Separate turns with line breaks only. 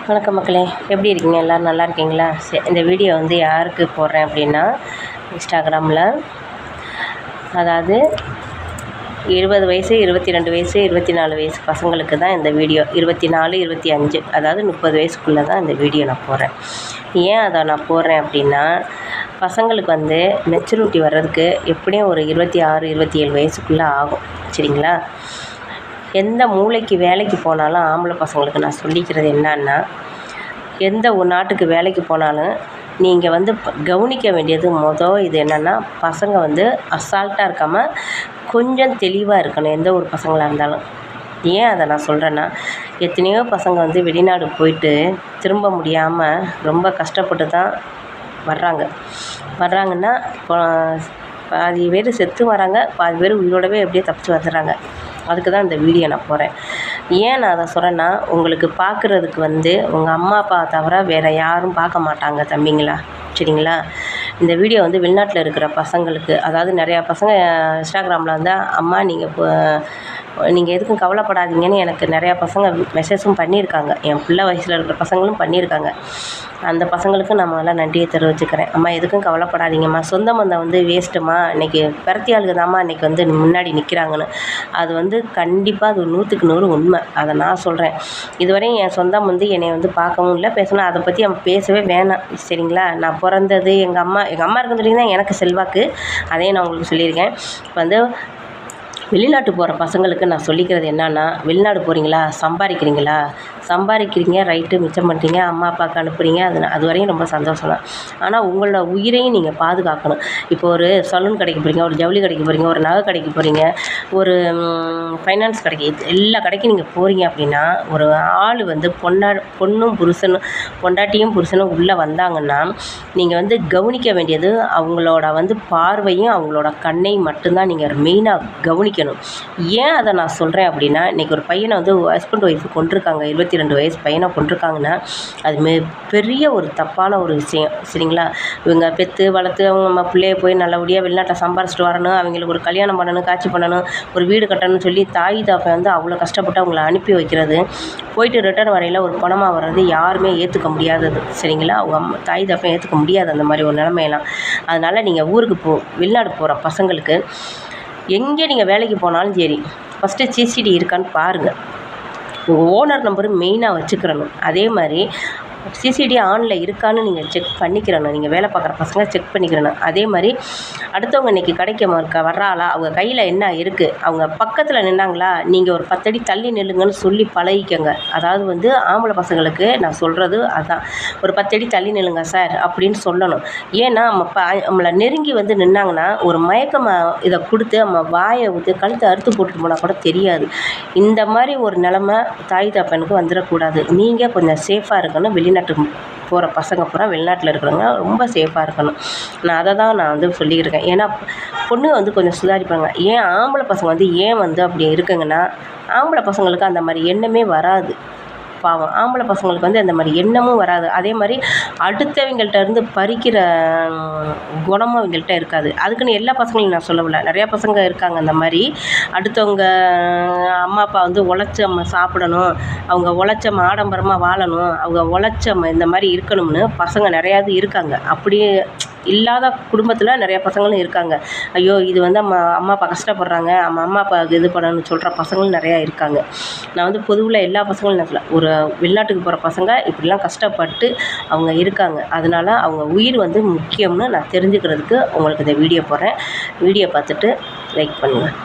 வணக்கம் மக்களே, எப்படி இருக்கீங்க? எல்லோரும் நல்லா இருக்கீங்களா? இந்த வீடியோ வந்து யாருக்கு போடுறேன் அப்படின்னா, இன்ஸ்டாகிராமில் அதாவது 20 வயசு 22 வயசு 24 வயசு பசங்களுக்கு தான் இந்த வீடியோ. 24 25 அதாவது 30 வயசுக்குள்ளே தான் இந்த வீடியோ நான் போடுறேன். ஏன் அதை நான் போடுறேன் அப்படின்னா, பசங்களுக்கு வந்து மெச்சூரிட்டி வர்றதுக்கு எப்படியும் ஒரு 26 27 வயசுக்குள்ளே ஆகும். சரிங்களா? எந்த மூளைக்கு வேலைக்கு போனாலும் ஆம்பளை பசங்களுக்கு நான் சொல்லிக்கிறது என்னன்னா, எந்த ஒரு நாட்டுக்கு வேலைக்கு போனாலும் நீங்கள் வந்து கவனிக்க வேண்டியது இது என்னென்னா, பசங்க வந்து அசால்ட்டாக இருக்காமல் கொஞ்சம் தெளிவாக இருக்கணும், எந்த ஒரு பசங்களாக இருந்தாலும். ஏன் அதை நான் சொல்கிறேன்னா, எத்தனையோ பசங்க வந்து வெளிநாடு போயிட்டு திரும்ப முடியாமல் ரொம்ப கஷ்டப்பட்டு தான் வர்றாங்கன்னா பாதி பேர் செத்து வராங்க, பாதி பேர் உயிரோடவே எப்படியே தப்பிச்சு வந்துடுறாங்க. அதுக்கு தான் இந்த வீடியோ நான் போகிறேன். ஏன் நான் அதை சொல்கிறேன்னா, உங்களுக்கு பார்க்குறதுக்கு வந்து உங்கள் அம்மா அப்பா தவிர வேறு யாரும் பார்க்க மாட்டாங்க தம்பிங்களா. சரிங்களா? இந்த வீடியோ வந்து வெளிநாட்டில் இருக்கிற பசங்களுக்கு, அதாவது நிறையா பசங்க இன்ஸ்டாகிராமில் வந்து அம்மா நீங்கள் எதுக்கும் கவலைப்படாதீங்கன்னு எனக்கு நிறையா பசங்க மெசேஜும் பண்ணியிருக்காங்க. என் பிள்ளை வயசில் இருக்கிற பசங்களும் பண்ணியிருக்காங்க. அந்த பசங்களுக்கு நான் முதல்ல நன்றியை தெரிவிச்சுக்கிறேன். அம்மா எதுக்கும் கவலைப்படாதீங்கம்மா, சொந்த பந்தம் வந்து வேஸ்ட்டுமா, இன்றைக்கி பெரத்தி ஆளுக்கு தாம்மா இன்றைக்கி வந்து முன்னாடி நிற்கிறாங்கன்னு. அது வந்து கண்டிப்பாக அது 100க்கு 100 உண்மை. அதை நான் சொல்கிறேன். இதுவரையும் என் சொந்தம் வந்து என்னை வந்து பார்க்கவும் இல்லை, பேசணும், அதை பற்றி அவன் பேசவே வேணாம். சரிங்களா? நான் பிறந்தது எங்கள் அம்மா இருக்குன்னு சொல்லி தான் எனக்கு செல்வாக்கு. அதையும் நான் உங்களுக்கு சொல்லியிருக்கேன். இப்போ வந்து வெளிநாட்டு போகிற பசங்களுக்கு நான் சொல்லிக்கிறது என்னன்னா, வெளிநாடு போகிறீங்களா, சம்பாதிக்கிறீங்க ரைட்டு, மிச்சம் பண்ணுறீங்க, அம்மா அப்பாவுக்கு அனுப்புகிறீங்க, அது வரையும் ரொம்ப சந்தோஷம் தான். ஆனால் உங்களோட உயிரையும் நீங்கள் பாதுகாக்கணும். இப்போ ஒரு சலூன் கடைக்கு போகிறீங்க, ஒரு ஜவுளி கடைக்கு போகிறீங்க, ஒரு நகை கடைக்கு போகிறீங்க, ஒரு ஃபைனான்ஸ் கடைக்கு, எல்லா கடைக்கும் நீங்கள் போகிறீங்க அப்படின்னா, ஒரு ஆள் வந்து பொண்டாட்டியும் புருஷனும் உள்ளே வந்தாங்கன்னா, நீங்கள் வந்து கவனிக்க வேண்டியது அவங்களோட வந்து பார்வையும் அவங்களோட கண்ணையும் மட்டும்தான் நீங்கள் மெயினாக கவனிக்கணும். ஏன் அதை நான் சொல்கிறேன் அப்படின்னா, இன்றைக்கி ஒரு பையனை வந்து ஹஸ்பண்ட் ஒய்ஃபு கொண்டிருக்காங்க, 22 வயசு பையனை கொண்டிருக்காங்கன்னா, அது பெரிய ஒரு தப்பான ஒரு விஷயம். சரிங்களா? இவங்க பெற்று வளர்த்து அவங்க நம்ம பிள்ளைய போய் நல்லபடியாக வெளிநாட்டில் சம்பாரிச்சிட்டு வரணும், அவங்களுக்கு ஒரு கல்யாணம் பண்ணணும், காட்சி பண்ணணும், ஒரு வீடு கட்டணும்னு சொல்லி தாய் தாப்பை வந்து அவ்வளோ கஷ்டப்பட்டு அவங்கள அனுப்பி வைக்கிறது, போயிட்டு ரிட்டர்ன் வரையில் ஒரு பணமாக வர்றது யாருமே ஏற்றுக்க முடியாதது. சரிங்களா? அவங்க தாய் தாப்பை ஏற்றுக்க முடியாது அந்த மாதிரி ஒரு நிலைமையெல்லாம். அதனால் நீங்கள் ஊருக்கு வெளிநாடு போகிற பசங்களுக்கு எங்கே நீங்கள் வேலைக்கு போனாலும் சரி, ஃபஸ்ட்டு சிசிடி இருக்கான்னு பாருங்கள். உங்கள் ஓனர் நம்பரு மெயினாக வச்சுக்கிறணும். அதே மாதிரி சிசிடி ஆனில் இருக்கான்னு நீங்கள் செக் பண்ணிக்கிறணும். நீங்கள் வேலை பார்க்குற பசங்க செக் பண்ணிக்கிறணும். அதே மாதிரி அடுத்தவங்க இன்றைக்கி கடைக்கு வர்றாளா, அவங்க கையில் என்ன இருக்குது, அவங்க பக்கத்தில் நின்னாங்களா, நீங்கள் ஒரு 10 அடி தள்ளி நில்லுங்கன்னு சொல்லி பழகிக்கங்க. அதாவது வந்து ஆம்பளை பசங்களுக்கு நான் சொல்கிறது அதுதான். ஒரு 10 அடி தள்ளி நில்லுங்க சார் அப்படின்னு சொல்லணும். ஏன்னா நம்மளை நெருங்கி வந்து நின்னாங்கன்னா ஒரு இதை கொடுத்து நம்ம வாயை ஊற்றி கழுத்தை அறுத்து போட்டுட்டு போனால் கூட தெரியாது. இந்த மாதிரி ஒரு நிலமை தாய் தப்பனுக்கு வந்துடக்கூடாது. நீங்கள் கொஞ்சம் சேஃபாக இருக்கணும். வெளிநாட்டுக்கு போகிற பசங்க பூரா வெளிநாட்டில் இருக்கிறவங்க ரொம்ப சேஃபாக இருக்கணும். நான் அதை தான் நான் வந்து சொல்லியிருக்கேன். ஏன்னா பொண்ணு வந்து கொஞ்சம் சுதாரிப்பாங்க. ஏன் ஆம்பளை பசங்க வந்து ஏன் வந்து அப்படி இருக்குங்கன்னா, ஆம்பளை பசங்களுக்கு அந்த மாதிரி எண்ணமே வராது. பாவம், ஆம்பளை பசங்களுக்கு வந்து அந்த மாதிரி எண்ணமும் வராது. அதே மாதிரி அடுத்தவங்கள்ட்ட இருந்து பறிக்கிற குணமும் அவங்கள்ட்ட இருக்காது. அதுக்குன்னு எல்லா பசங்களையும் நான் சொல்லவில்லை, நிறையா பசங்க இருக்காங்க அந்த மாதிரி. அடுத்தவங்க அம்மா அப்பா வந்து உழைச்சி நம்ம சாப்பிடணும், அவங்க உழைச்ச ஆடம்பரமாக வாழணும், அவங்க உழைச்ச இந்த மாதிரி இருக்கணும்னு பசங்க நிறையாது இருக்காங்க. அப்படியே இல்லாத குடும்பத்தில் நிறையா பசங்களும் இருக்காங்க. ஐயோ இது வந்து அம்மா அப்பா கஷ்டப்படுறாங்க, அம்மா அப்பாவுக்கு இது பண்ணணும்னு சொல்கிற பசங்களும் நிறையா இருக்காங்க. நான் வந்து பொதுவில் எல்லா பசங்களும் நினைக்கல, ஒரு வெளிநாட்டுக்கு போகிற பசங்க இப்படிலாம் கஷ்டப்பட்டு அவங்க இருக்காங்க. அதனால் அவங்க உயிர் வந்து முக்கியம்னு நான் தெரிஞ்சுக்கிறதுக்கு உங்களுக்கு இந்த வீடியோ போடுறேன். வீடியோ பார்த்துட்டு லைக் பண்ணுங்கள்.